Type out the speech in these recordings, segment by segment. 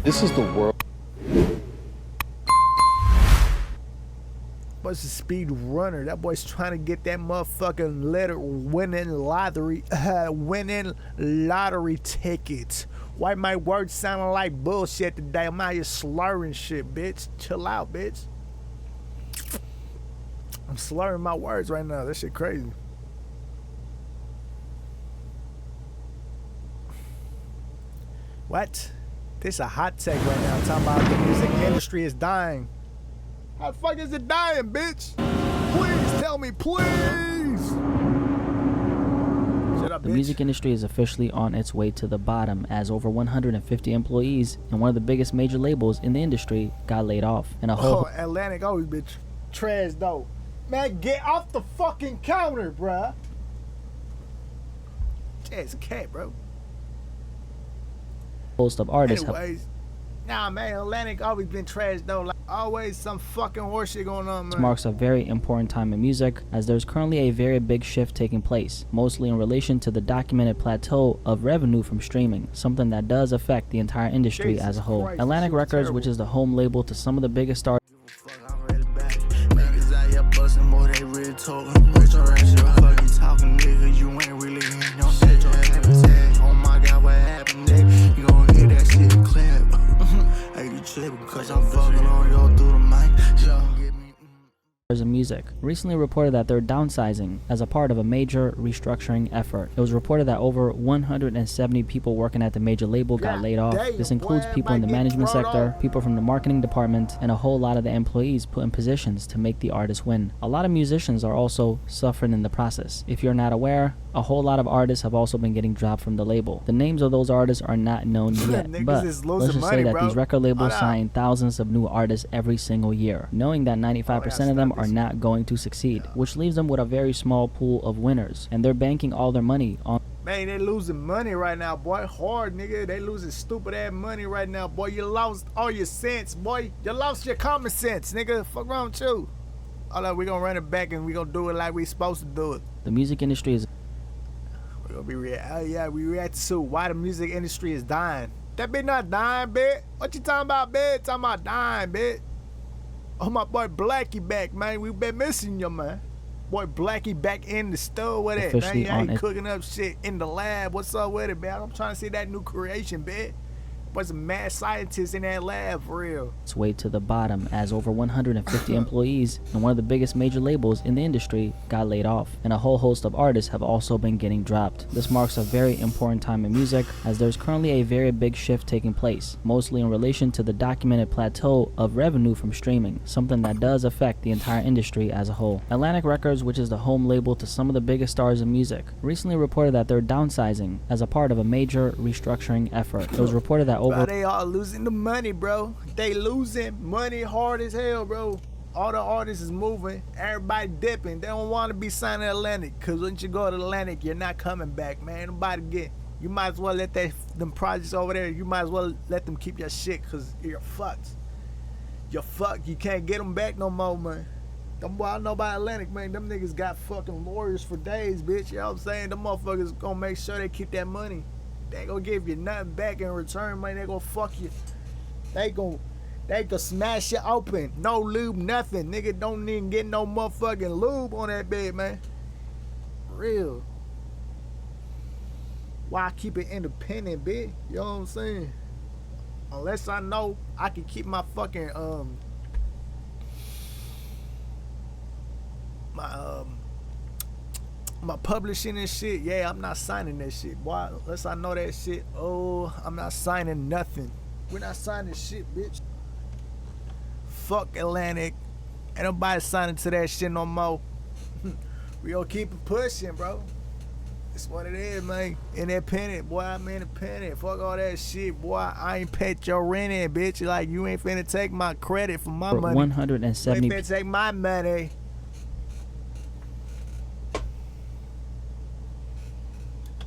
This is the world. Boy's a speed runner. That boy's trying to get that motherfucking letter winning lottery tickets. Why my words sounding like bullshit today? I'm out here slurring shit, bitch. Chill out, bitch. I'm slurring my words right now. That shit crazy. What? This a hot take right now. Talking about the music industry is dying. How the fuck is it dying, bitch? Please tell me, please. Shut up, The bitch. music industry is officially on its way to the bottom, as over 150 employees and one of the biggest major labels in the industry got laid off. And a whole Atlantic always been trash though. Man, get off the fucking counter, bruh. It's a cat, bro. host of artists have Anyways, nah, man, Atlantic always been trash though. Like always some fucking horseshit going on, man. marks a very important time in music, as there's currently a very big shift taking place, mostly in relation to the documented plateau of revenue from streaming, something that does affect the entire industry Jesus as a whole. Christ, Atlantic this is Records, terrible. which is the home label to some of the biggest stars Niggas out here bustin', boy, they really talking. Rich or rich, you fucking talking, nigga. You ain't really in your shit. Your habitat. Oh my god, what happened, nigga? You gon' hear that shit clap. Hey, you trippin', cause I'm fucking on yo through the mic. You gon' get me. in music recently reported that they're downsizing as a part of a major restructuring effort. It was reported that over 170 people working at the major label got God laid off. damn, This includes boy, people in the everybody management getting brought sector, off. people from the marketing department, and a whole lot of the employees put in positions to make the artist win. A lot of musicians are also suffering in the process. If you're not aware, a whole lot of artists have also been getting dropped from the label. The names of those artists are not known yet, Niggas but is let's losing just money, say that bro. these record labels Hold up. sign thousands of new artists every single year, knowing that 95% of them stop are this. not going to succeed, which leaves them with a very small pool of winners, and they're banking all their money on Man, they losing money right now, boy. Hard, nigga. They losing stupid ass money right now, boy. You lost all your sense, boy. You lost your common sense, nigga. Fuck wrong with you. Hold up, we gonna run it back and we gonna do it like we supposed to do it. the music industry is We gonna be we react to why the music industry is dying. That bitch not dying, bitch. What you talking about, bitch? Talking about dying, bitch. Oh, my boy Blackie back, man. We been missing you, man. Boy Blackie back in the store with it, man. Officially You on ain't it. cooking up shit in the lab. What's up with it, man? I'm trying to see that new creation, bitch. Boy, some mad scientists in that lab, for real. its way to the bottom, as over 150 employees and one of the biggest major labels in the industry got laid off, and a whole host of artists have also been getting dropped. This marks a very important time in music, as there's currently a very big shift taking place, mostly in relation to the documented plateau of revenue from streaming, something that does affect the entire industry as a whole. Atlantic Records, which is the home label to some of the biggest stars in music, recently reported that they're downsizing as a part of a major restructuring effort. It was reported that Bro, over they all losing the money, bro. They losing money hard as hell, bro. All the artists is moving. Everybody dipping. They don't want to be signed to Atlantic, because once you go to Atlantic, you're not coming back, man. Nobody get. You might as well let them projects over there. You might as well let them keep your shit, because you're fucked. You're fucked. You can't get them back no more, man. Them boy, I know about Atlantic, man. Them niggas got fucking lawyers for days, bitch. You know what I'm saying? Them motherfuckers gonna make sure they keep that money. They ain't gonna give you nothing back in return, man. They gonna fuck you. They gonna smash you open. No lube, nothing. Nigga don't even get no motherfucking lube on that bed, man. Real. Why keep it independent, bitch? You know what I'm saying? Unless I know I can keep my fucking my publishing and shit, yeah, I'm not signing that shit, boy. Unless I know that shit, oh, I'm not signing nothing. We're not signing shit, bitch. Fuck Atlantic. Ain't nobody signing to that shit no more. We gonna keep it pushing, bro. It's what it is, man. Independent, boy. I'm independent. Fuck all that shit, boy. I ain't paid your rent in, bitch. Like, you ain't finna take my credit for my money. 170 You ain't finna take my money.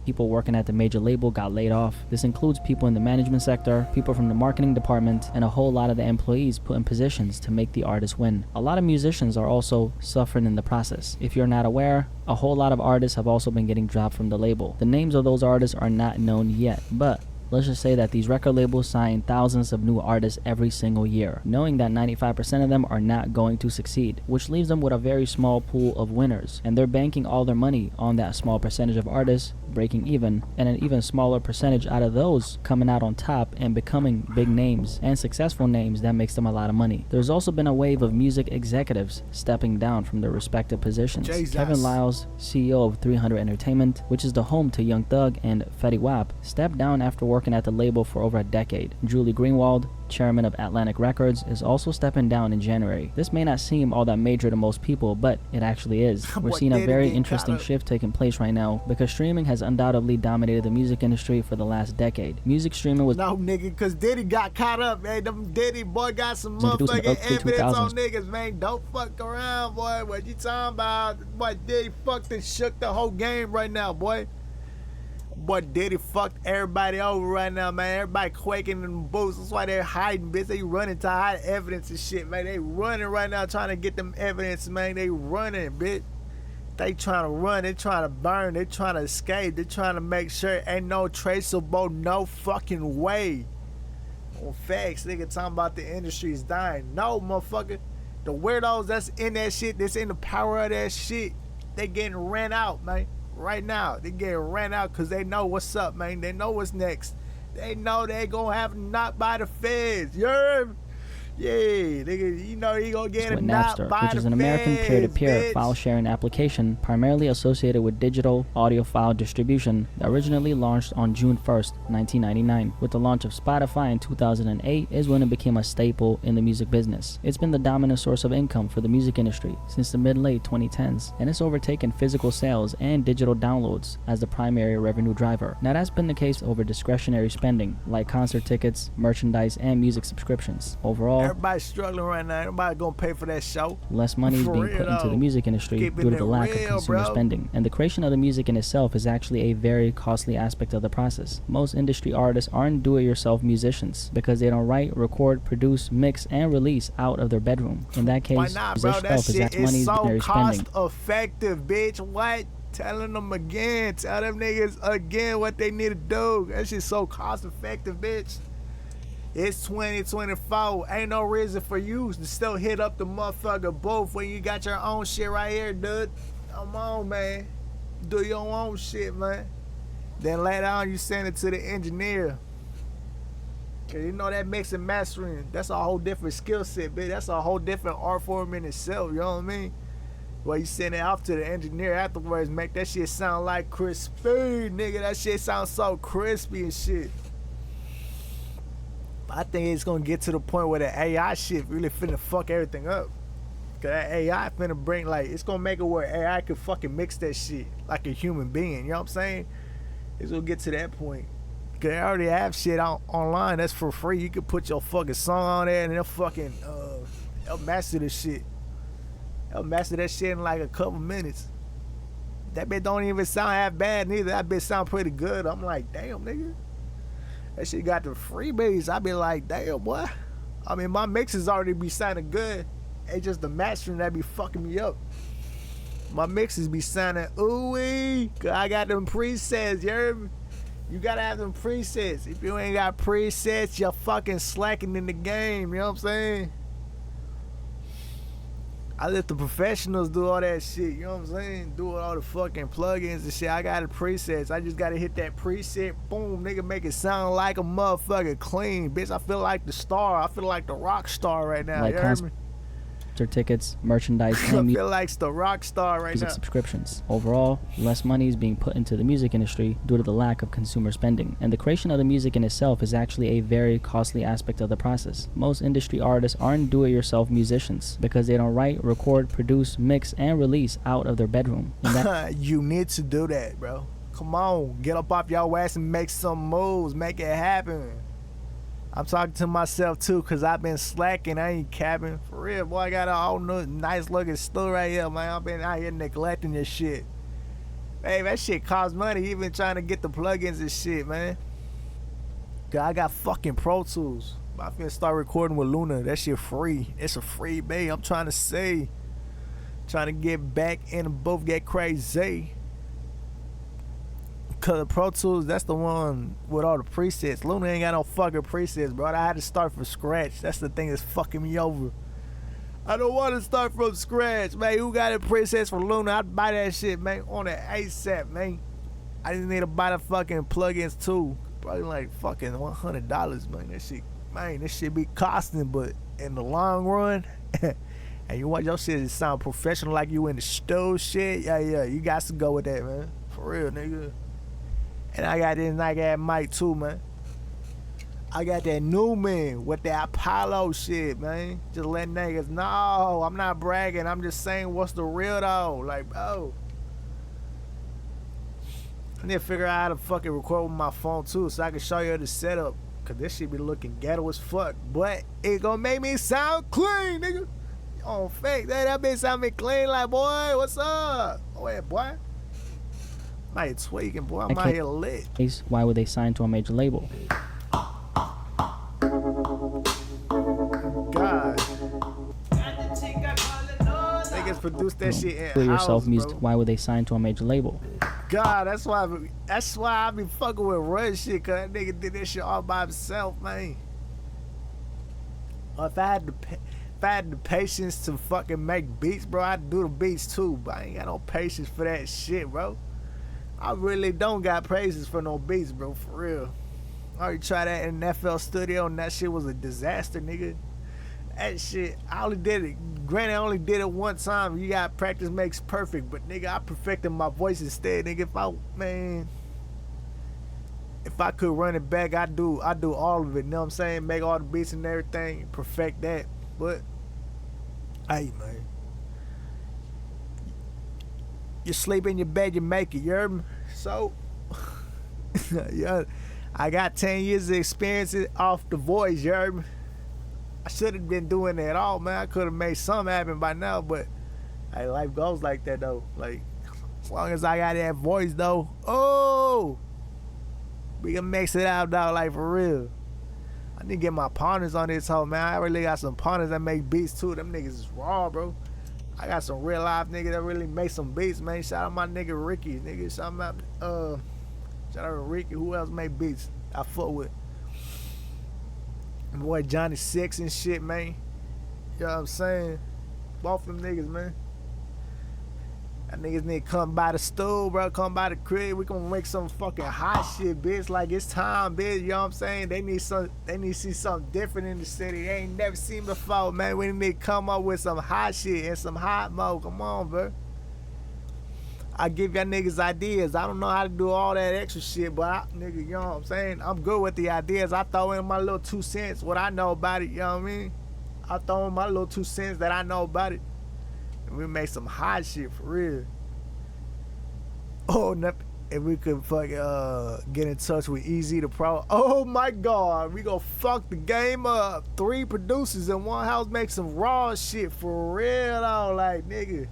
people working at the major label got laid off. This includes people in the management sector, people from the marketing department, and a whole lot of the employees put in positions to make the artist win. A lot of musicians are also suffering in the process. If you're not aware, a whole lot of artists have also been getting dropped from the label. The names of those artists are not known yet, but Let's just say that these record labels sign thousands of new artists every single year, knowing that 95% of them are not going to succeed, which leaves them with a very small pool of winners, and they're banking all their money on that small percentage of artists breaking even, and an even smaller percentage out of those coming out on top and becoming big names and successful names that makes them a lot of money. There's also been a wave of music executives stepping down from their respective positions. Jesus. Kevin Liles, CEO of 300 Entertainment, which is the home to Young Thug and Fetty Wap, stepped down after working at the label for over a decade. Julie Greenwald, chairman of Atlantic Records, is also stepping down in January. This may not seem all that major to most people, but it actually is. We're seeing a very interesting shift taking place right now because streaming has undoubtedly dominated the music industry for the last decade. Music streaming was no nigga, cause Diddy got caught up, man. Them Diddy boy got some motherfucking evidence on niggas, man. Don't fuck around, boy. What you talking about? Boy, Diddy fucked and shook the whole game right now, boy. Boy, Diddy fucked everybody over right now, man. Everybody quaking in the booths. That's why they're hiding, bitch. They running to hide evidence and shit, man. They running right now trying to get them evidence, man. They running, bitch. They trying to run. They trying to burn. They trying to escape. They trying to make sure ain't no traceable, no fucking way. On facts, nigga talking about the industry is dying. No, motherfucker. The weirdos that's in that shit, that's in the power of that shit, they getting ran out, man. Right now, they getting ran out because they know what's up, man. They know what's next. They know they gonna have knocked by the feds. You heard me? Yeah, nigga, you know he gonna get a knocked by the feds, which is an American peer-to-peer file sharing application primarily associated with digital audio file distribution that originally launched on June 1st, 1999. With the launch of Spotify in 2008 is when it became a staple in the music business. It's been the dominant source of income for the music industry since the mid-late 2010s, and it's overtaken physical sales and digital downloads as the primary revenue driver. Now that's been the case over discretionary spending like concert tickets, merchandise, and music subscriptions. Overall, everybody's struggling right now. Nobody gonna pay for that show. Less money is being put into the music industry due to the lack of consumer spending. And the creation of the music in itself is actually a very costly aspect of the process. Most industry artists aren't do-it-yourself musicians because they don't write, record, produce, mix, and release out of their bedroom. In that case, why not, bro? That shit is so cost-effective, bitch. What? Telling them again. Tell them niggas again what they need to do. That shit's so cost-effective, bitch. It's 2024. Ain't no reason for you to still hit up the motherfucker booth when you got your own shit right here, dude. Come on, man. Do your own shit, man. Then later on, you send it to the engineer. Cause you know that mix and mastering, that's a whole different skill set, bitch. That's a whole different art form in itself, you know what I mean? Well, you send it off to the engineer afterwards, make that shit sound like crispy, nigga. That shit sounds so crispy and shit. I think it's gonna get to the point where the AI shit really finna fuck everything up. Cause that AI finna bring, like, it's gonna make it where AI can fucking mix that shit like a human being, you know what I'm saying? It's gonna get to that point. Cause they already have shit online that's for free. You can put your fucking song on there and they'll fucking, they'll master the shit. They'll master that shit in like a couple minutes. That bitch don't even sound half bad neither. That bitch sound pretty good. I'm like, damn, nigga. That shit got the freebies. I be like, damn, boy. I mean, my mixes already be sounding good. It's just the mastering that be fucking me up. My mixes be sounding ooey. Cause I got them presets, you heard me? You gotta have them presets. If you ain't got presets, you're fucking slacking in the game, you know what I'm saying? I let the professionals do all that shit, you know what I'm saying? Do all the fucking plugins and shit. I got the presets. I just gotta hit that preset, boom, nigga, make it sound like a motherfucker clean. Bitch, I feel like the star. I feel like the rock star right now, like you heard me? Tickets, merchandise, and I feel like the rock star right music now. Subscriptions. Overall, less money is being put into the music industry due to the lack of consumer spending. And the creation of the music in itself is actually a very costly aspect of the process. Most industry artists aren't do-it-yourself musicians because they don't write, record, produce, mix, and release out of their bedroom. You need to do that, bro. Come on, get up off your ass and make some moves. Make it happen. I'm talking to myself too, cause I've been slacking. I ain't capping. For real, boy, I got a whole new nice looking stool right here, man. I've been out here neglecting this shit. Hey, that shit costs money, even trying to get the plugins and shit, man. Cause I got fucking Pro Tools. I finna start recording with Luna. That shit free. It's a free babe. I'm trying to say. Trying to get back in the booth, get crazy. Cause the Pro Tools, that's the one with all the presets. Luna ain't got no fucking presets, bro. I had to start from scratch. That's the thing that's fucking me over. I don't want to start from scratch, man. Who got the presets for Luna? I'd buy that shit, man, on the ASAP, man. I just need to buy the fucking plugins too. Probably like fucking $100, man. That shit, man, this shit be costing, but in the long run, and you want your shit to sound professional like you in the stove shit, yeah, you got to go with that, man. For real, nigga. And I got this nigga mic too, man. I got that Newman with that Apollo shit, man. Just letting niggas know. I'm not bragging. I'm just saying what's the real though. Like, bro. I need to figure out how to fucking record with my phone too so I can show you the setup. Cause this shit be looking ghetto as fuck. But it gonna make me sound clean, nigga. On fake. That bitch sound me clean like, boy, what's up? Oh, yeah, boy. I'm out here tweaking, boy. I'm out here lit. Why would they sign to a major label? God. Niggas produce that shit in yourself house, music. bro. Why would they sign to a major label? God, that's why I be fucking with Run shit, cause that nigga did that shit all by himself, man. Or if I had the patience to fucking make beats, bro, I'd do the beats too, but I ain't got no patience for that shit, bro. I really don't got patience for no beats, bro, for real. I already tried that in an FL Studio and that shit was a disaster, nigga. That shit, I only did it. Granted, I only did it one time. You got practice makes perfect, but nigga, I perfected my voice instead, nigga. If I could run it back, I do all of it. You know what I'm saying? Make all the beats and everything, perfect that. But hey, man, you sleep in your bed, you make it. You heard me? So, yeah, I got 10 years of experience off the voice. You heard me? I should have been doing that all, man. I could have made something happen by now, but hey, life goes like that though. Like, as long as I got that voice though, oh, we can mix it out though, like for real. I need to get my partners on this hoe, man. I really got some partners that make beats too. Them niggas is raw, bro. I got some real life niggas that really make some beats, man. Shout out my nigga Ricky, nigga. Shout out Ricky. Who else make beats? I fuck with. My boy Johnny Six and shit, man. You know what I'm saying? Both them niggas, man. That niggas need to come by the stool, bro. Come by the crib. We gonna make some fucking hot shit, bitch. Like it's time, bitch. You know what I'm saying? They need to see something different in the city. They ain't never seen before, man. We need to come up with some hot shit and some hot mo. Come on, bro. I give y'all niggas ideas. I don't know how to do all that extra shit, but nigga, you know what I'm saying? I'm good with the ideas. I throw in my little 2 cents, what I know about it, you know what I mean? I throw in my little 2 cents that I know about it. And we make some hot shit for real. Oh, if we could fucking get in touch with Easy the Pro. Oh my God, we gonna fuck the game up. 3 producers in one house make some raw shit for real though, like nigga.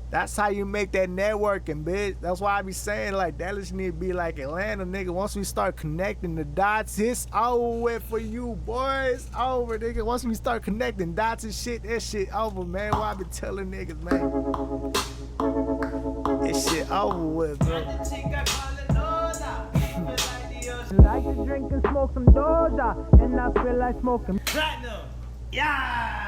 That's how you make that networking, bitch. That's why I be saying, like, Dallas need to be like Atlanta, nigga. Once we start connecting the dots, it's over with for you, boy. It's over, nigga. Once we start connecting dots and shit, that shit over, man. Why I be telling niggas, man? This shit over with, bro. Like to drink and smoke some Doja, and I feel like smoking platinum. Yeah!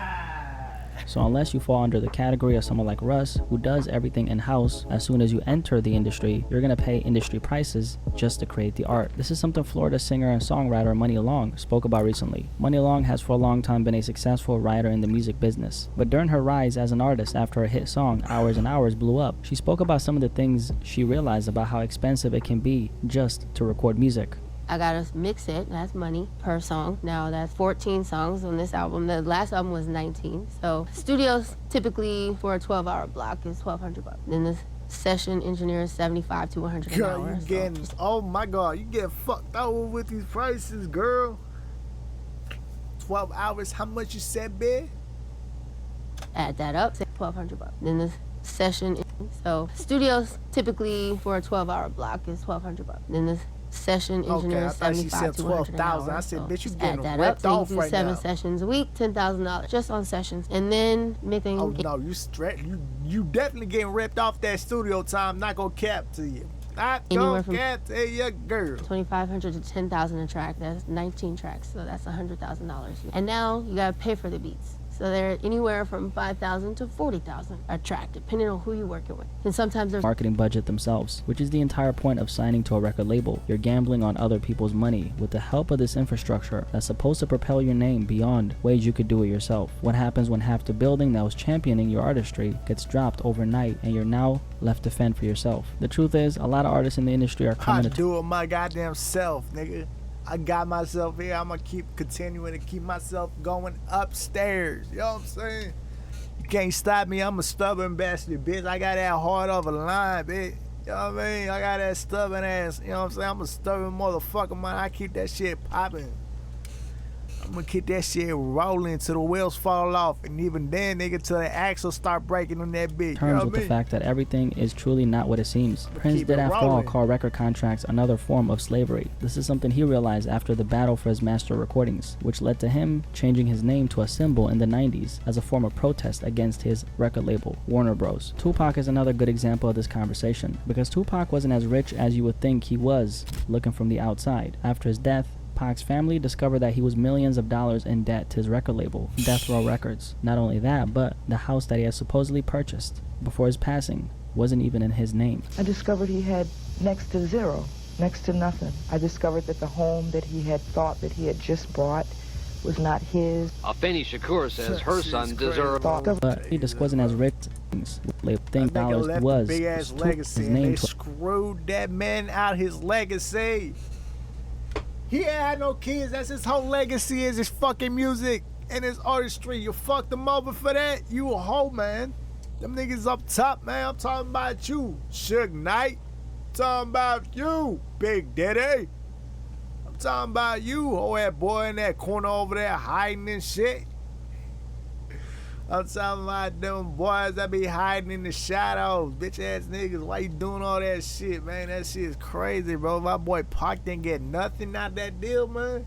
So unless you fall under the category of someone like Russ, who does everything in-house, as soon as you enter the industry, you're gonna pay industry prices just to create the art. This is something Florida singer and songwriter Money Long spoke about recently. Money Long has for a long time been a successful writer in the music business, but during her rise as an artist after a hit song, Hours and Hours, blew up. She spoke about some of the things she realized about how expensive it can be just to record music. I gotta mix it, that's money per song. Now that's 14 songs on this album. The last album was 19. So studios typically for a 12-hour block is $1,200. Then the session engineer is $75 to $100 an Girl, hour. you getting, oh my God, you get fucked over with these prices, girl. 12 hours, how much you said, babe? Add that up, say $1,200. Then the session, so studios typically for a 12-hour block is $1,200. Then the session engineer is $75 to $100 an hour. I said, bitch, you add getting that up. ripped So off you do right 7 now. sessions a week, $10,000 just on sessions, and then making. Oh no, you definitely getting ripped off that studio time. Not gonna cap to you. I Anywhere don't from care to your girl. 2,500 to 10,000 a track. That's 19 tracks, so that's $100,000. And now you gotta pay for the beats. So they're anywhere from 5,000 to 40,000 a track, depending on who you're working with. And sometimes there's Marketing budget themselves, which is the entire point of signing to a record label. You're gambling on other people's money with the help of this infrastructure that's supposed to propel your name beyond ways you could do it yourself. What happens when half the building that was championing your artistry gets dropped overnight and you're now left to fend for yourself? The truth is, a lot of artists in the industry are I coming to do it my goddamn self, nigga. I got myself here. I'm gonna keep continuing to keep myself going upstairs. You know what I'm saying? You can't stop me. I'm a stubborn bastard, bitch. I got that hard of a line, bitch. You know what I mean? I got that stubborn ass. You know what I'm saying? I'm a stubborn motherfucker, man. I keep that shit popping. I'm gonna keep that shit rolling till the wheels fall off, and even then, nigga, till the axle start breaking on that bitch. terms You know with what I the mean? fact that everything is truly not what it seems. Prince keep did it after all rolling. call record contracts another form of slavery. This is something he realized after the battle for his master recordings, which led to him changing his name to a symbol in the 90s as a form of protest against his record label, Warner Bros. Tupac is another good example of this conversation, because Tupac wasn't as rich as you would think he was, looking from the outside. After his death, Pac's family discovered that he was millions of dollars in debt to his record label, Death Row Records. Not only that, but the house that he had supposedly purchased before his passing wasn't even in his name. I discovered he had next to zero, next to nothing. I discovered that the home that he had thought that he had just bought was not his. Afeni Shakur says her son deserved. But he just wasn't as rich as label think That nigga dollars left was. a big ass Took legacy, his and name they to screwed that man out his legacy. He ain't had no kids. That's his whole legacy, is his fucking music and his artistry. You fucked him over for that? You a hoe, man. Them niggas up top, man. I'm talking about you, Suge Knight. I'm talking about you, Big Daddy. I'm talking about you, oh that boy in that corner over there hiding and shit. I'm talking about them boys that be hiding in the shadows. Bitch ass niggas, why you doing all that shit, man? That shit is crazy, bro. My boy Pac didn't get nothing out that deal, man.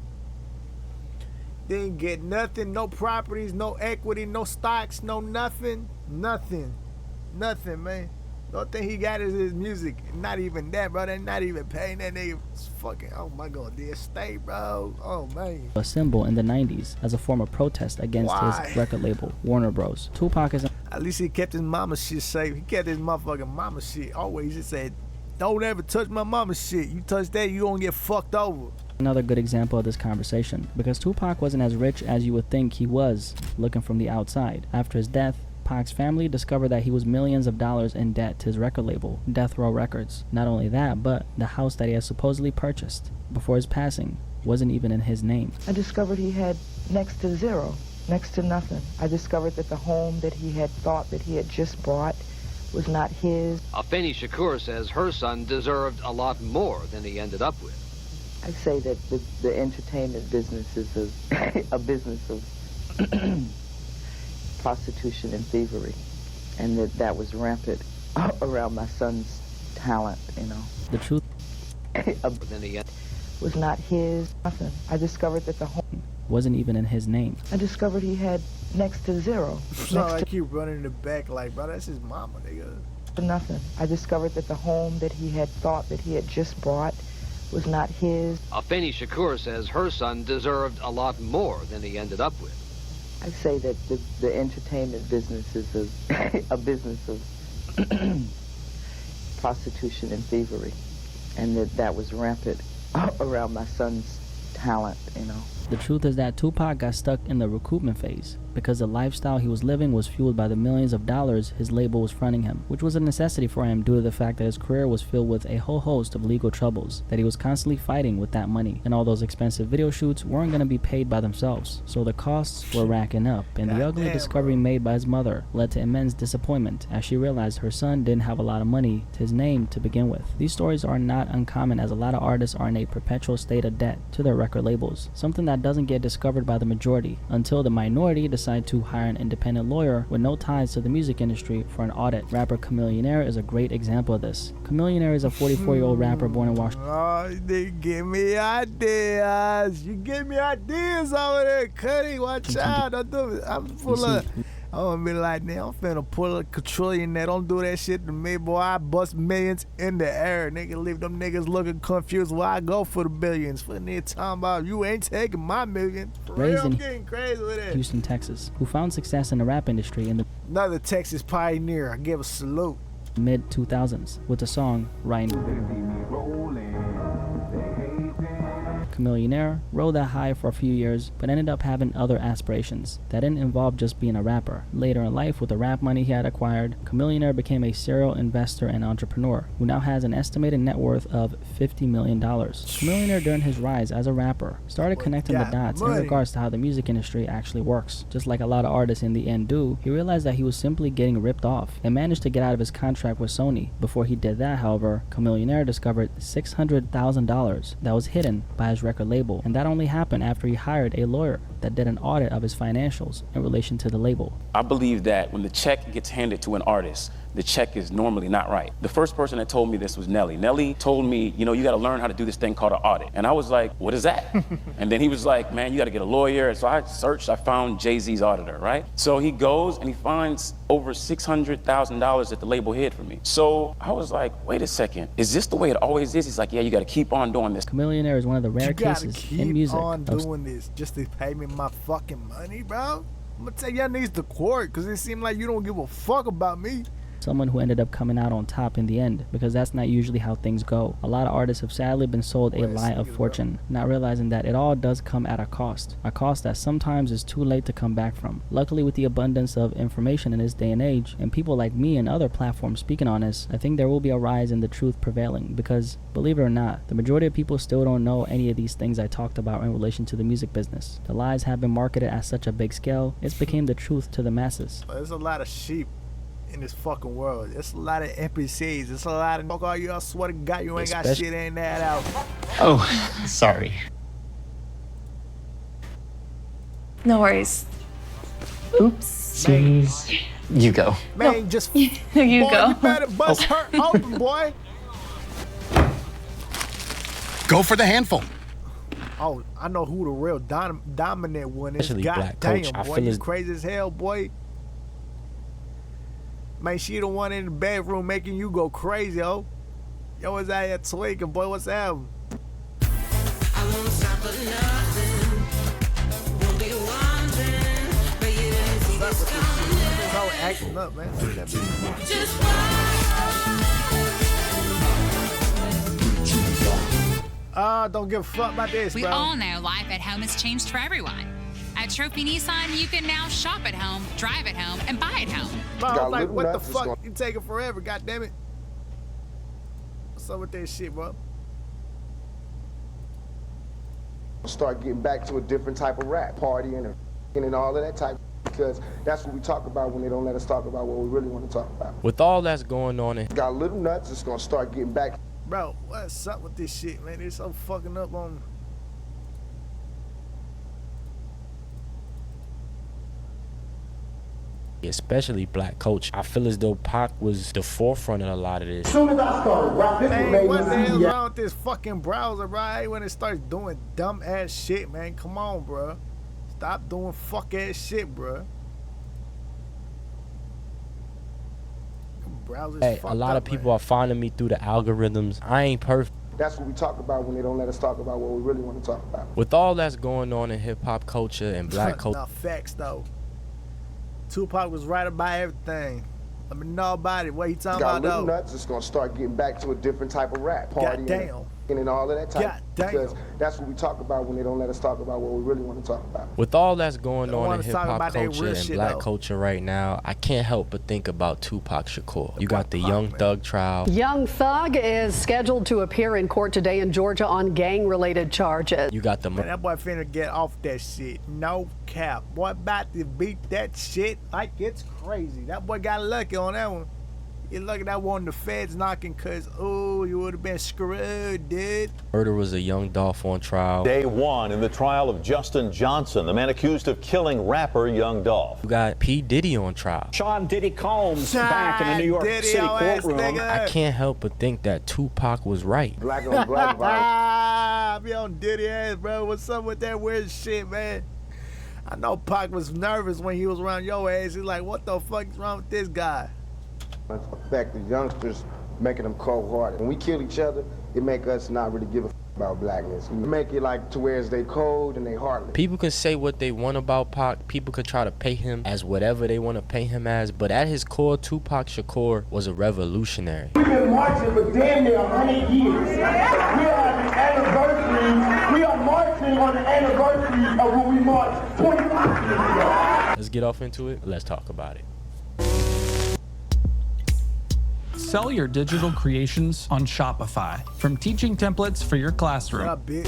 Didn't get nothing, no properties, no equity, no stocks, no nothing. Nothing, man. The only thing he got is his music. Not even that, bro. They're not even paying that nigga. It's fucking, oh my god, the estate, bro. Oh man. a symbol in the 90s as a form of protest against Why? his record label, Warner Bros. Tupac is At least he kept his mama shit safe. He kept his motherfucking mama shit. Always he said, don't ever touch my mama shit. You touch that, you gonna get fucked over. another good example of this conversation, because Tupac wasn't as rich as you would think he was, looking from the outside. After his death, Pac's family discovered that he was millions of dollars in debt to his record label, Death Row Records. Not only that, but the house that he had supposedly purchased before his passing wasn't even in his name. I discovered he had next to zero, next to nothing. I discovered that the home that he had thought that he had just bought was not his. Afeni Shakur says her son deserved a lot more than he ended up with. I say that the entertainment business is a business of prostitution and thievery, and that was rampant around my son's talent, you know. The truth Then he Was not his, nothing. I discovered that the home, wasn't even in his name. I discovered he had next to zero, So I next keep running in the back like, bro, that's his mama, nigga. to nothing. I discovered that the home that he had thought that he had just bought was not his. Afeni Shakur says her son deserved a lot more than he ended up with. I say that the entertainment business is a business of prostitution and thievery, and that was rampant around my son's talent, you know. The truth is that Tupac got stuck in the recoupment phase because the lifestyle he was living was fueled by the millions of dollars his label was fronting him, which was a necessity for him due to the fact that his career was filled with a whole host of legal troubles that he was constantly fighting with that money, and all those expensive video shoots weren't going to be paid by themselves, so the costs were racking up, and the ugly Goddamn, discovery made by his mother led to immense disappointment as she realized her son didn't have a lot of money to his name to begin with. These stories are not uncommon, as a lot of artists are in a perpetual state of debt to their record labels, something that doesn't get discovered by the majority until the minority decide to hire an independent lawyer with no ties to the music industry for an audit. Rapper Chamillionaire is a great example of this. Chamillionaire is a 44-year-old rapper born in Washington. Oh, they give me ideas. You give me ideas over there, Cuddy. Watch out. I'm full of I'm gonna be like, nigga, I'm finna pull a quadrillionaire. Don't do that shit to me, boy. I bust millions in the air. Nigga, leave them niggas looking confused while I go for the billions. For nigga talking about, you ain't taking my million. For real, Raised I'm in getting crazy with it. Houston, Texas, who found success in the rap industry in the Another Texas pioneer. I give a salute. mid-2000s with the song Riding. Chameleonaire rode that high for a few years, but ended up having other aspirations that didn't involve just being a rapper. Later in life, with the rap money he had acquired, Chameleonaire became a serial investor and entrepreneur who now has an estimated net worth of $50 million. Chameleonaire, during his rise as a rapper, started connecting the dots in regards to how the music industry actually works. Just like a lot of artists in the end do, he realized that he was simply getting ripped off and managed to get out of his contract with Sony. Before he did that, however, Chameleonaire discovered $600,000 that was hidden by his record label, and that only happened after he hired a lawyer that did an audit of his financials in relation to the label. I believe that when the check gets handed to an artist, the check is normally not right. The first person that told me this was Nelly. Nelly told me, you know, you gotta learn how to do this thing called an audit. And I was like, what is that? And then he was like, man, you gotta get a lawyer. And so I searched, I found Jay-Z's auditor, right? So he goes and he finds over $600,000 that the label hid from me. So I was like, wait a second, is this the way it always is? He's like, yeah, you gotta keep on doing this. Chameleonaire is one of the rare cases in music on doing this just to pay me my fucking money, bro. I'm gonna take y'all niggas to court because it seems like you don't give a fuck about me. Someone who ended up coming out on top in the end, because that's not usually how things go. A lot of artists have sadly been sold a lie of fortune, not realizing that it all does come at a cost that sometimes is too late to come back from. Luckily, with the abundance of information in this day and age, and people like me and other platforms speaking on this, I think there will be a rise in the truth prevailing, because, believe it or not, the majority of people still don't know any of these things I talked about in relation to the music business. The lies have been marketed at such a big scale, it's became the truth to the masses. There's a lot of sheep in this fucking world. It's a lot of NPCs. It's a lot of fuck all you. I swear to God, you ain't got shit in that out. Oh, sorry. No worries. Oops. You go. Man, just you boy, go. You better bust her open, boy. Go for the handful. Oh, I know who the real dominant one is. Especially God Black damn, Coach. I boy, feel you as crazy as hell, boy. Man, she the one in the bedroom making you go crazy, yo. Yo, is out here tweaking, boy. What's happening? I won't stop for nothing. Won't be wondering, but you didn't see this coming. It's all acting up, man. Just don't give a fuck about this, We bro. all know life at home has changed for everyone. At Trophy Nissan, you can now shop at home, drive at home, and buy at home. Bro, I was like, what the fuck? You taking forever, goddammit. What's up with that shit, bro? Start getting back to a different type of rap, partying and all of that type, because that's what we talk about when they don't let us talk about what we really want to talk about. with all that's going on in Got little nuts, it's gonna start getting back. Bro, what's up with this shit, man? It's so fucking up on. especially Black Coach, I feel as though Pac was the forefront of a lot of this. As soon as I started rapping, Man, what the hell's wrong with this fucking browser, bro? I hate when it starts doing dumb ass shit, man. Come on, bro. Stop doing fuck ass shit, bro. Browser's Hey, a fucked lot up, of people are finding me through the algorithms. I ain't perfect. That's what we talk about when they don't let us talk about what we really want to talk about. With all that's going on in hip-hop culture and Black culture, Nah, facts though. Tupac was right about everything. Let me know about it. What he talking Got about little though? nuts, it's gonna start getting back to a different type of rap, partying Goddamn. and all of that type. God damn. Because that's what we talk about when they don't let us talk about what we really want to talk about. with all that's going Don't on in wanna talk hip-hop about that culture real and shit, Black though. culture right now, I can't help but think about Tupac Shakur. You got the Pac, Young man. Thug trial. Young Thug is scheduled to appear in court today in Georgia on gang-related charges. You got the Man, that boy finna get off that shit. No cap. Boy about to beat that shit like it's crazy. That boy got lucky on that one. You lucky that one the feds knocking cause, oh, you would have been screwed, dude. murder was a young Dolph on trial. Day one in the trial of Justin Johnson, the man accused of killing rapper Young Dolph. You got P. Diddy on trial. Sean Diddy Combs back in the New York City courtroom. I can't help but think that Tupac was right. Black on black violence. Be on Diddy ass, bro. What's up with that weird shit, man? I know Pac was nervous when he was around your age. He's like, what the fuck is wrong with this guy? It affect the youngsters, making them cold-hearted. When we kill each other, it make us not really give a about blackness. We make it like to where they cold and they heartless. People can say what they want about Pac. People could try to pay him as whatever they want to pay him as. But at his core, Tupac Shakur was a revolutionary. We've been marching for damn near 100 years. We are at the anniversary. We are marching on the anniversary of when we marched 25 years ago. Let's get off into it. Let's talk about it. Sell your digital creations on Shopify. From teaching templates for your classroom. What up, bitch?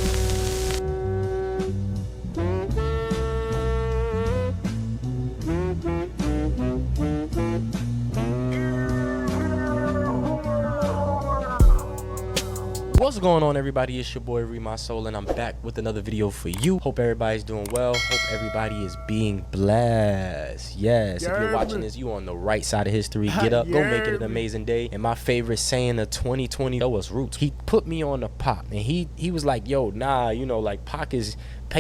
What's going on, everybody? It's your boy Read My Soul, and I'm back with another video for you. Hope everybody's doing well. Hope everybody is being blessed. Yes, if you're watching this, you on the right side of history. Get up, go make it an amazing day. And my favorite saying of 2020 was roots. He put me on the Pac, and he was like, yo, nah, you know, like Pac is.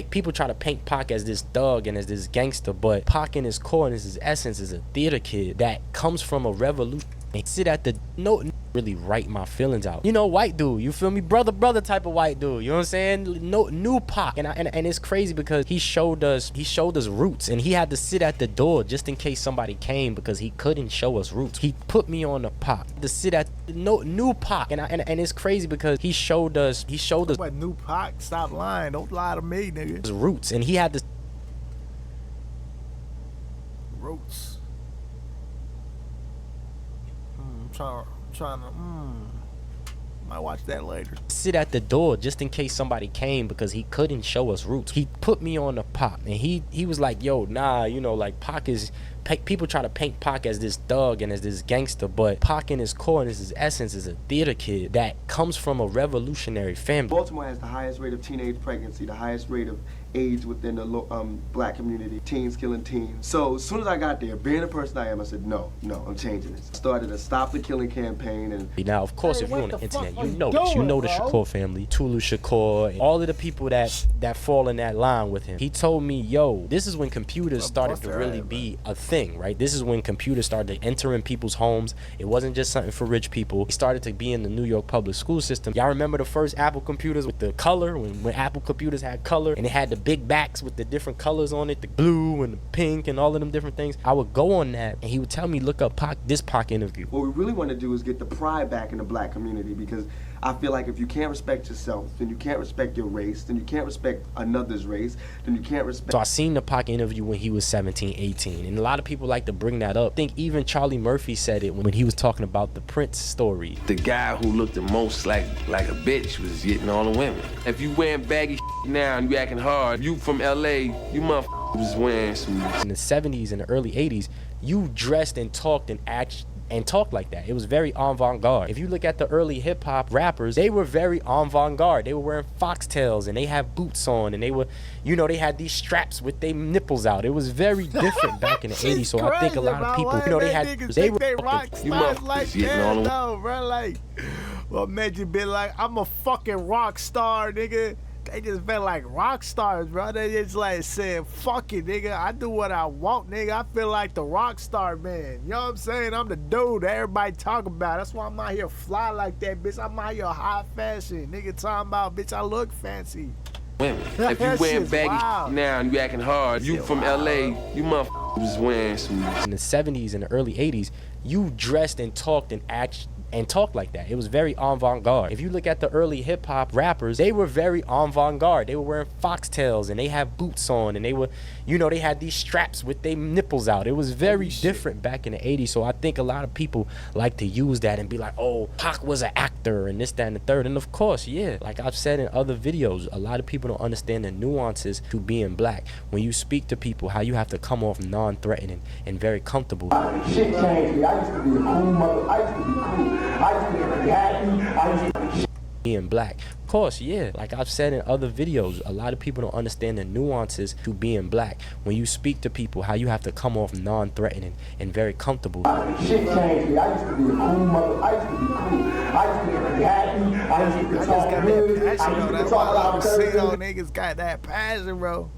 People try to paint Pac as this thug and as this gangster, but Pac in his core and his essence is a theater kid that comes from a revolution. And sit at the really write my feelings out. You know, white dude, you feel me? Brother type of white dude. You know what I'm saying? No new Pac. And it's crazy because he showed us roots, and he had to sit at the door just in case somebody came because he couldn't show us roots. He put me on the Pac to sit at new Pac. And it's crazy because he showed us what new Pac? Stop lying. Don't lie to me, nigga. Roots, and he had to roots. Trying to might watch that later. Sit at the door just in case somebody came because he couldn't show us roots. He put me on the Pac, and he was like, yo, nah, you know, like Pac is. People try to paint Pac as this thug and as this gangster, but Pac in his core and his essence is a theater kid that comes from a revolutionary family. Baltimore has the highest rate of teenage pregnancy, the highest rate of AIDS within the black community, teens killing teens. So as soon as I got there, being the person I am, I said, no, I'm changing this. Started a Stop the Killing campaign. And now, of course, if you're on the internet, you know this. You know the Shakur family, Tulu Shakur, and all of the people that fall in that line with him. He told me, yo, this is when computers started to really be a thing, right? This is when computers started to enter in people's homes. It wasn't just something for rich people. It started to be in the New York public school system. Y'all remember the first Apple computers with the color, when Apple computers had color, and it had the big backs with the different colors on it, the blue and the pink and all of them different things. I would go on that, and he would tell me, look up this Pac interview. What we really want to do is get the pride back in the black community, because I feel like if you can't respect yourself, then you can't respect your race, then you can't respect another's race, then you can't respect... So I seen the Pac interview when he was 17, 18, and a lot of people like to bring that up. I think even Charlie Murphy said it when he was talking about the Prince story. The guy who looked the most like a bitch was getting all the women. If you wearing baggy now and you acting hard, you from LA, you motherfuckers was wearing some... In the 70s and the early 80s, you dressed and talked and acted and talk like that. It was very avant-garde. If you look at the early hip-hop rappers, they were very avant-garde. They were wearing foxtails and they had boots on, and they were, you know, they had these straps with their nipples out. It was very different back in the 80s. So I think a lot of people, you know, they were rock stars like that, no, bro. Like, what made you be like, I'm a fucking rock star, nigga? They just been like rock stars, bro. They just like said, fuck it, nigga. I do what I want, nigga. I feel like the rock star man. You know what I'm saying? I'm the dude that everybody talk about. That's why I'm out here fly like that, bitch. I'm out here high fashion. Nigga talking about, bitch, I look fancy. Women. If you wearing baggy now and you acting hard, you from LA, you motherfuckers was wearing some... In the 70s and the early 80s, you dressed and talked and acted and talk like that. It was very avant-garde. If you look at the early hip-hop rappers, they were very avant-garde. They were wearing foxtails and they had boots on, and they were, you know, they had these straps with their nipples out. It was very different back in the 80s. So I think a lot of people like to use that and be like, oh, Pac was an actor and this, that, and the third. And of course, yeah, like I've said in other videos, a lot of people don't understand the nuances to being black. When you speak to people, how you have to come off non-threatening and very comfortable. Shit changed me. I used to be a cool mother. I used to be cool. I used to be happy. I used to be... Being black. Of course, yeah, like I've said in other videos, a lot of people don't understand the nuances to being black. When you speak to people, how you have to come off non-threatening and very comfortable. Shit changed me. I used to be a cool mother. I used to be cool. I used to be happy. I used to talk good. I used to talk about see those niggas got that passion, bro.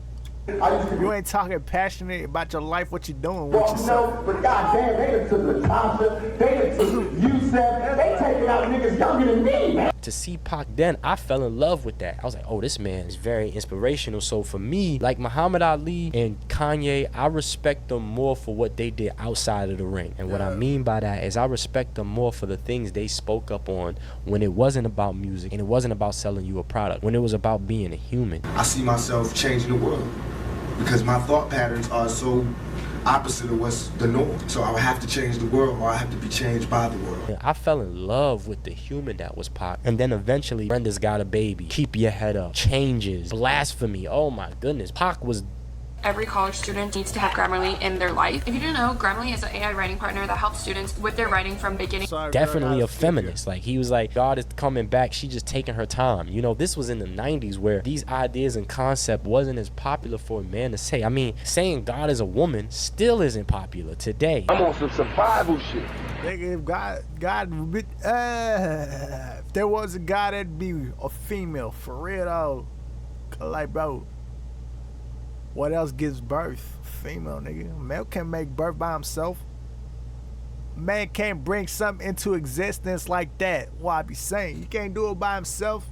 You ain't talking passionate about your life, what you doing with Well, yourself. no, but goddamn, they done took Latasha, they done took Yusef, they taking out niggas younger than me, man. To see Pac then, I fell in love with that. I was like, oh, this man is very inspirational. So for me, like Muhammad Ali and Kanye, I respect them more for what they did outside of the ring. And what I mean by that is I respect them more for the things they spoke up on when it wasn't about music and it wasn't about selling you a product, when it was about being a human. I see myself changing the world because my thought patterns are so opposite of what's the norm. So I would have to change the world, or I have to be changed by the world. I fell in love with the human that was Pac. And then eventually, Brenda's Got a Baby, Keep Your Head Up, Changes, Blasphemy. Oh my goodness. Pac was... Every college student needs to have Grammarly in their life. If you didn't know, Grammarly is an AI writing partner that helps students with their writing from beginning. Definitely a feminist. Like, he was like, God is coming back. She just taking her time. You know, this was in the 90s where these ideas and concept wasn't as popular for a man to say. I mean, saying God is a woman still isn't popular today. I'm on some survival shit. Nigga, if there was a God, that'd be a female. For real, though. Like, bro, what else gives birth? Female, nigga. Male can't make birth by himself. Man can't bring something into existence like that. What I be saying, you can't do it by himself.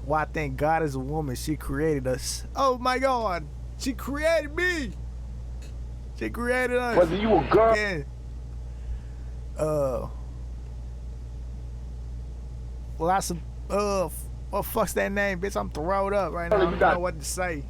Well, I think God is a woman. She created us. Oh my God, she created me. She created us. Whether you a girl. Yeah. Well, that's what fuck's that name, bitch? I'm throwed up right now. I don't know what to say.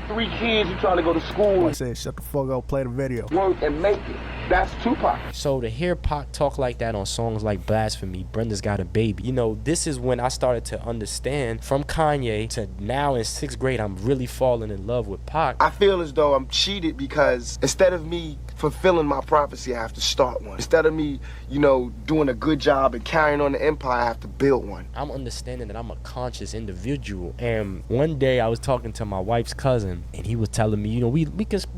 3 kids, you trying to go to school. I said, shut the fuck up, play the video. Work and make it. That's Tupac. So to hear Pac talk like that on songs like Blasphemy, Brenda's Got a Baby, you know, this is when I started to understand from Kanye to now in 6th grade, I'm really falling in love with Pac. I feel as though I'm cheated because instead of me fulfilling my prophecy, I have to start one. Instead of me, you know, doing a good job and carrying on the empire, I have to build one. I'm understanding that I'm a conscious individual. And one day I was talking to my wife's cousin, and he was telling me, you know, we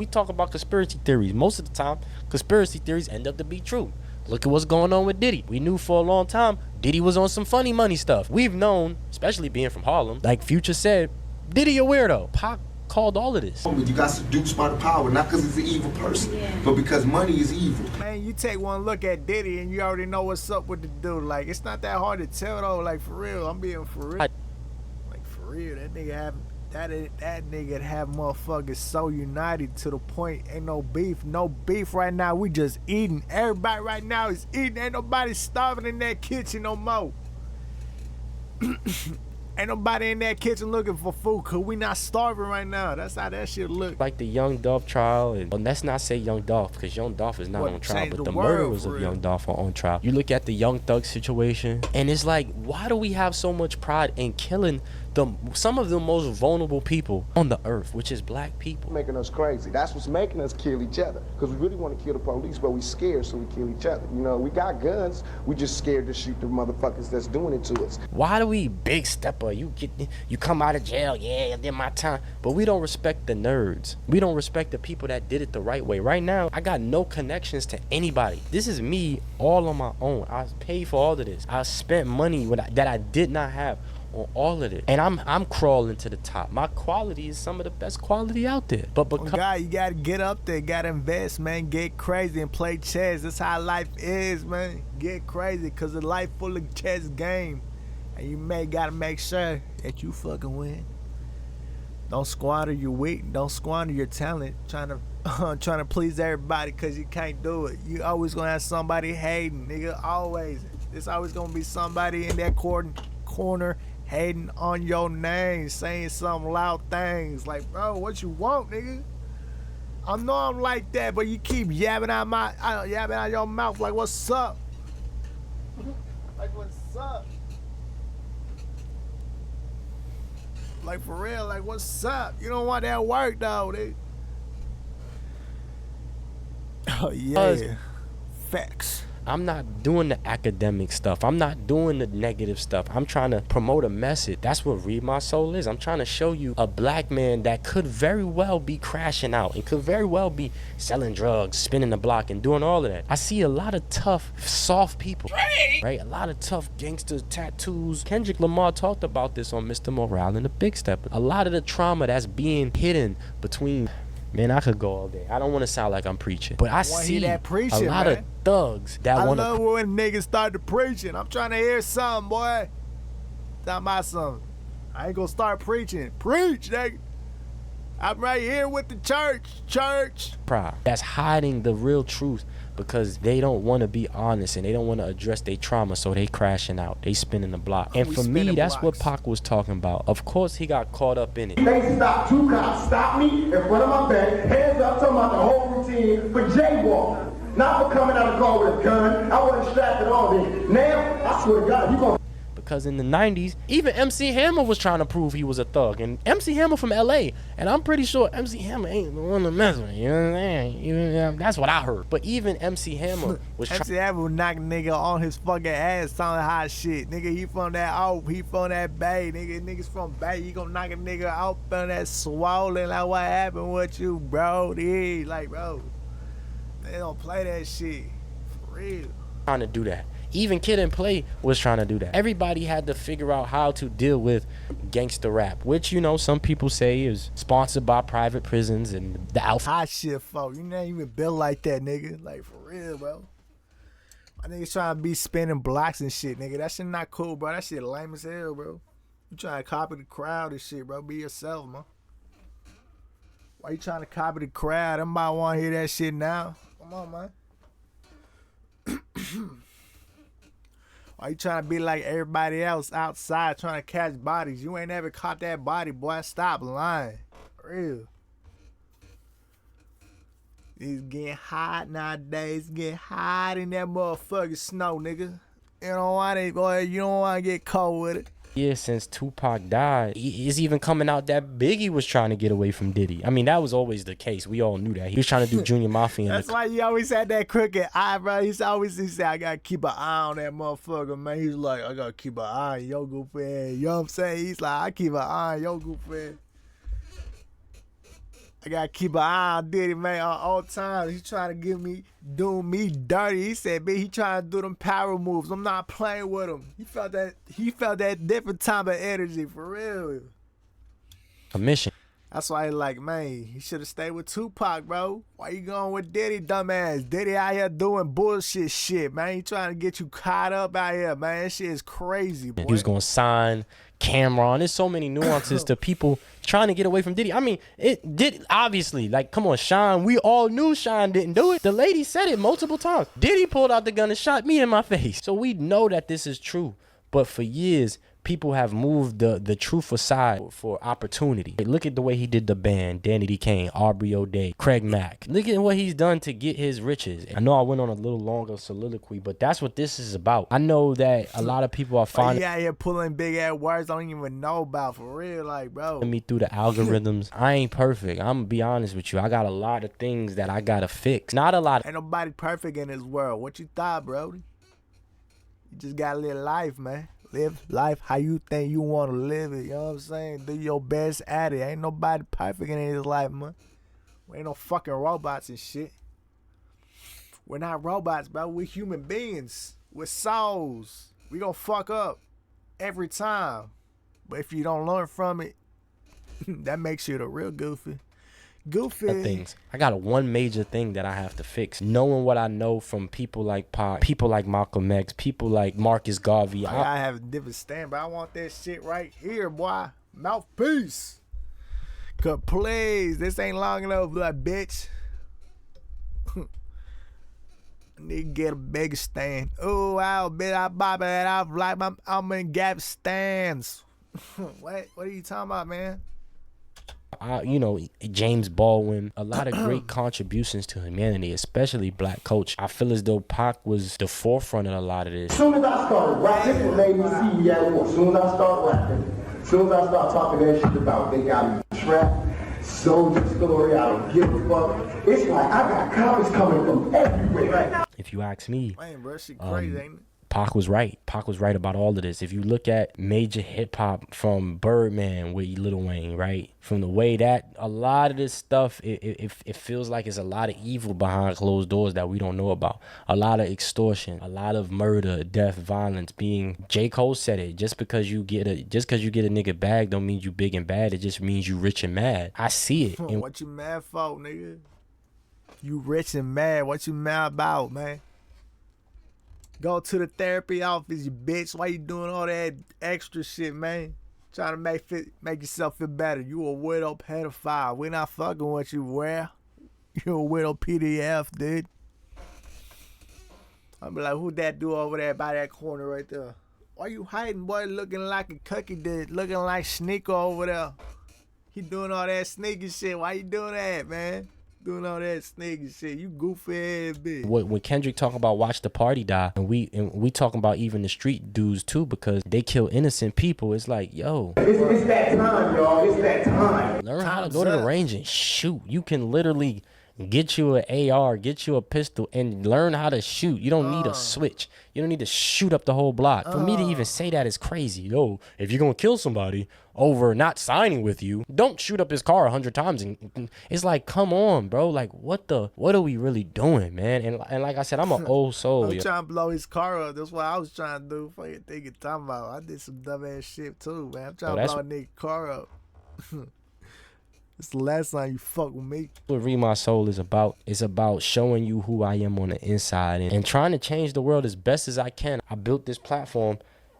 talk about conspiracy theories. Most of the time, conspiracy theories end up to be true. Look at what's going on with Diddy. We knew for a long time Diddy was on some funny money stuff. We've known, especially being from Harlem, like Future said, Diddy a weirdo. Pac called all of this. You got seduced by the power, not because he's an evil person, but because money is evil. Man, you take one look at Diddy and you already know what's up with the dude. Like, it's not that hard to tell though. Like, for real, I'm being for real. Like, for real, that nigga have motherfuckers so united to the point ain't no beef right now. We just eating. Everybody right now is eating. Ain't nobody starving in that kitchen no more. Ain't nobody in that kitchen looking for food because we not starving right now. That's how that shit look. Like the Young Dolph trial, and well, let's not say Young Dolph because Young Dolph is not on trial, but the murderers of Young Dolph are on trial. You look at the Young Thug situation, and it's like, why do we have so much pride in killing some of the most vulnerable people on the earth, which is black people? Making us crazy. That's what's making us kill each other. Because we really want to kill the police, but we scared, so we kill each other. You know, we got guns. We just scared to shoot the motherfuckers that's doing it to us. Why do we big stepper? You come out of jail, yeah, I did my time. But we don't respect the nerds. We don't respect the people that did it the right way. Right now, I got no connections to anybody. This is me all on my own. I paid for all of this. I spent money that I did not have on all of it, and I'm crawling to the top. My quality is some of the best quality out there. But because God, you gotta get up there, gotta invest, man. Get crazy and play chess. That's how life is, man. Get crazy, cause the life full of chess game, and you gotta make sure that you fucking win. Don't squander your wit. Don't squander your talent trying to please everybody, cause you can't do it. You always gonna have somebody hating, nigga. Always. There's always gonna be somebody in that corner hating on your name, saying some loud things like, bro, what you want, nigga? I know I'm like that, but you keep yapping out your mouth like, what's up? Like, what's up? Like, for real, like, what's up? You don't want that work, though, dude. Oh, yeah. Facts. I'm not doing the academic stuff. I'm not doing the negative stuff. I'm trying to promote a message. That's what Read My Soul is. I'm trying to show you a black man that could very well be crashing out and could very well be selling drugs, spinning the block, and doing all of that. I see a lot of tough, soft people, right? A lot of tough gangsters, tattoos. Kendrick Lamar talked about this on Mr. Morale and the Big Step. A lot of the trauma that's being hidden between, man, I could go all day. I don't want to sound like I'm preaching, but I see that preaching, a lot of thugs that I want to. love when niggas start to preaching. I'm trying to hear something, boy. Talking about something. I ain't gonna start preaching. Preach, nigga. I'm right here with the church. Pride that's hiding the real truth because they don't want to be honest and they don't want to address their trauma, so they crashing out, they spinning the block. And for me, that's what Pac was talking about. Of course, he got caught up in it. They stopped, 2 cops stopped me in front of my back, hands up, talking about the whole routine for jaywalking, not for coming out of the car with a gun. I wasn't strapped at all then. Now, I swear to God, you gonna. Because in the 90s, even MC Hammer was trying to prove he was a thug. And MC Hammer from LA. And I'm pretty sure MC Hammer ain't the one to mess with. You know what I'm saying? That's what I heard. But even MC Hammer was trying. MC Hammer would knock a nigga on his fucking ass sounding hot shit. Nigga, he from that he from that Bay. Niggas from Bay. You gonna knock a nigga out on that swollen. Like, what happened with you, bro? Like, bro, they don't play that shit. For real. Trying to do that. Even Kid and Play was trying to do that. Everybody had to figure out how to deal with gangster rap, which, you know, some people say is sponsored by private prisons and the Alpha. Hot shit, folk. You not even built like that, nigga. Like, for real, bro. My niggas trying to be spinning blocks and shit, nigga. That shit not cool, bro. That shit lame as hell, bro. You trying to copy the crowd and shit, bro. Be yourself, man. Why you trying to copy the crowd? Everybody want to hear that shit now. Come on, man. Why you trying to be like everybody else outside trying to catch bodies? You ain't ever caught that body, boy. Stop lying. For real. It's getting hot nowadays. Getting hot in that motherfucking snow, nigga. You don't want it, boy. You don't want to get cold with it. Yeah, since Tupac died, it's even coming out that Biggie was trying to get away from Diddy. I mean, that was always the case. We all knew that. He was trying to do Junior Mafia. That's why he always had that crooked eye, bro. He said, I got to keep an eye on that motherfucker, man. He's like, I got to keep an eye on your goofy ass. You know what I'm saying? He's like, I keep an eye on your goofy ass. I got to keep an eye on Diddy, man, all times. He trying to do me dirty. He said, man, he trying to do them power moves. I'm not playing with him. He felt that different type of energy, for real. A mission. That's why he like, man, he should have stayed with Tupac, bro. Why you going with Diddy, dumbass? Diddy out here doing bullshit shit, man. He trying to get you caught up out here, man. That shit is crazy, boy. He was going to sign Cameron. There's so many nuances to people trying to get away from Diddy. I mean, it did, obviously. Like, come on, Sean. We all knew Sean didn't do it. The lady said it multiple times. Diddy pulled out the gun and shot me in my face. So we know that this is true. But for years, people have moved the truth aside for opportunity. Look at the way he did the band, Danny D. Kane, Aubrey O'Day, Craig Mack. Look at what he's done to get his riches. I know I went on a little longer soliloquy, but that's what this is about. I know that a lot of people are finding... Yeah, you're pulling big ass words I don't even know about, for real, like, bro. Me through the algorithms. I ain't perfect. I'm gonna be honest with you. I got a lot of things that I gotta fix. Not a lot. Ain't nobody perfect in this world. What you thought, bro? You just gotta live life, man. Live life how you think you want to live it. You know what I'm saying? Do your best at it. Ain't nobody perfect in this life, man. We ain't no fucking robots and shit. We're not robots, bro. We're human beings with souls. We gonna fuck up every time. But if you don't learn from it, that makes you the real goofy. Things. I got one major thing that I have to fix. Knowing what I know from people like Pac, people like Malcolm X, people like Marcus Garvey. I have a different stand, but I want that shit right here, boy. Mouthpiece. Cause please, this ain't long enough, like, bitch. I need to get a bigger stand. Oh, wow, bitch, I bop it out like I'm in Gap stands. What are you talking about, man? You know, James Baldwin, a lot of great contributions to humanity, especially black culture. I feel as though Pac was the forefront of a lot of this. As soon as I started rapping, this was made me see me at war. As soon as I started rapping, as soon as I started talking that shit about they got me trapped, soldier story, I don't give a fuck. It's like I got comments coming from everywhere. if you ask me. Man, bro, shit crazy, ain't it? Pac was right. Pac was right about all of this. If you look at major hip hop from Birdman with Lil Wayne, right? From the way that a lot of this stuff, it feels like it's a lot of evil behind closed doors that we don't know about. A lot of extortion, a lot of murder, death, violence. J. Cole said it. Just because you get a nigga bag don't mean you big and bad. It just means you rich and mad. I see it. What you mad for, nigga? You rich and mad. What you mad about, man? Go to the therapy office, you bitch. Why you doing all that extra shit, man? Trying to make yourself feel better. You a widow pedophile. We not fucking with you, where? You a widow PDF, dude. I'm like, who that dude over there by that corner right there? Why you hiding, boy? Looking like a cookie dude. Looking like Sneaker over there. He doing all that sneaky shit. Why you doing that, man? Doing all that sneaky shit, you goofy ass bitch. When Kendrick talking about watch the party die, and we talking about even the street dudes too, because they kill innocent people. It's like, yo, it's that time, y'all. It's that time. Learn how to go to the range and shoot. You can literally get you an AR, get you a pistol, and learn how to shoot. You don't need a switch. You don't need to shoot up the whole block. For me to even say that is crazy. Yo, if you're gonna kill somebody over not signing with you, don't shoot up his car 100 times. And it's like, come on, bro. Like, what are we really doing, man? And like I said, I'm an old soul. I'm trying to blow his car up. That's what I was trying to do. Fucking thing you're talking about. I did some dumb ass shit too, man. I'm trying to blow a nigga car up. It's the last time you fuck with me. What Read My Soul is about. It's about showing you who I am on the inside and trying to change the world as best as I can. I built this platform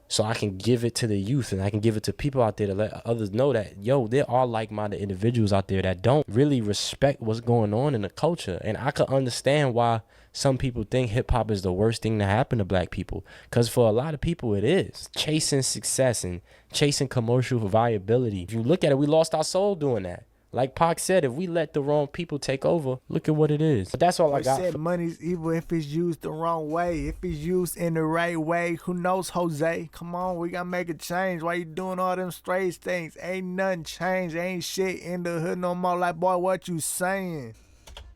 so I can give it to the youth and I can give it to people out there to let others know that, yo, there are like-minded individuals out there that don't really respect what's going on in the culture. And I could understand why some people think hip-hop is the worst thing to happen to black people. Because for a lot of people, it is. Chasing success and chasing commercial viability. If you look at it, we lost our soul doing that. Like Pac said, if we let the wrong people take over, look at what it is. But that's all I got. Said money's evil if it's used the wrong way. If it's used in the right way, who knows, Jose? Come on, we gotta make a change. Why you doing all them strange things? Ain't nothing changed. Ain't shit in the hood no more. Like, boy, what you saying?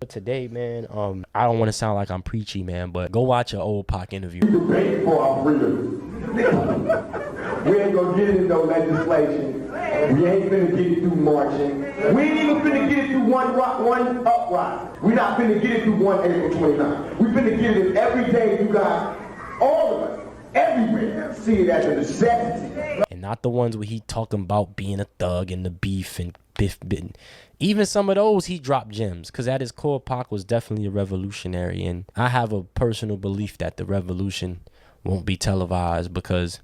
Today, man, I don't want to sound like I'm preachy, man, but go watch an old Pac interview. Debate for our freedom. We ain't gonna get into no legislation. We ain't finna get it through marching. We ain't even finna get it through one uprising. We not finna get it through one April 29th. We finna get it every day, you guys. All of us, everywhere, see it as a necessity. And not the ones where he talking about being a thug and the beef and biff bitten. Even some of those, he dropped gems. Because at his core, Pac was definitely a revolutionary. And I have a personal belief that the revolution won't be televised because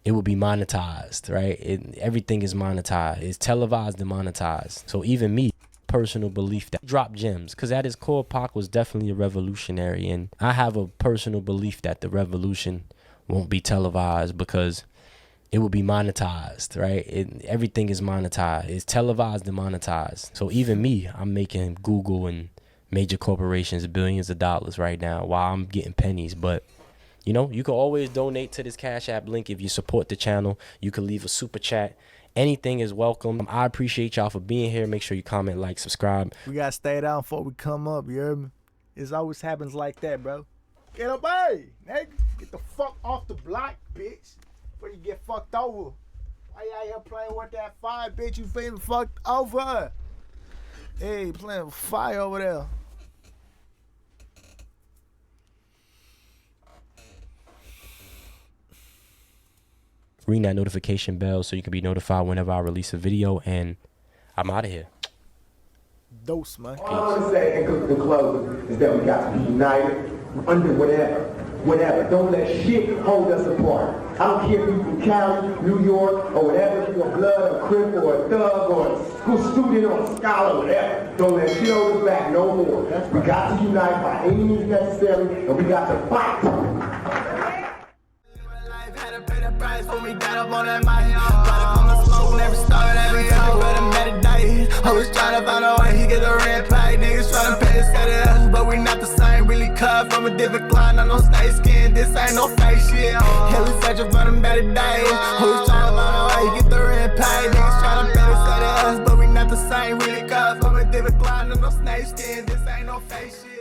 it will be monetized, right? Everything is monetized. It's televised and monetized. So even me, personal belief that drop gems, because at his core, Pac was definitely a revolutionary. And I have a personal belief that the revolution won't be televised because it will be monetized, right? Everything is monetized. It's televised and monetized. So even me, I'm making Google and major corporations billions of dollars right now while I'm getting pennies. But you know, you can always donate to this Cash App link if you support the channel. You can leave a super chat. Anything is welcome. I appreciate y'all for being here. Make sure you comment, like, subscribe. We gotta stay down before we come up, you heard me? It always happens like that, bro. Get up, hey, nigga. Get the fuck off the block, bitch. Before you get fucked over. Why you out here playing with that fire, bitch? You feeling fucked over. Hey, playing with fire over there. Ring that notification bell so you can be notified whenever I release a video, and I'm out of here. Dose, man. All I want to say in closing is that we got to be united under whatever. Don't let shit hold us apart. I don't care if you're from Cali, New York, or whatever, if you're a blood, a crip, or a thug, or a school student, or a scholar, or whatever. Don't let shit hold us back no more. We got to unite by any means necessary, and we got to fight. When we got up on that mic, brought it from the smoke, never started every time for the meditate. I was trying to find a way, he get the red pack. Niggas trying to pay to set it up, but we not the same. Really cut from a different client, I know snake skin, this ain't no fake shit. Yeah, we searching for them better days. I was trying to find a way, he get the red pack. Niggas trying to pay to set it up, but we not the same. Really cut from a different client, I know snake skin, this ain't no fake shit.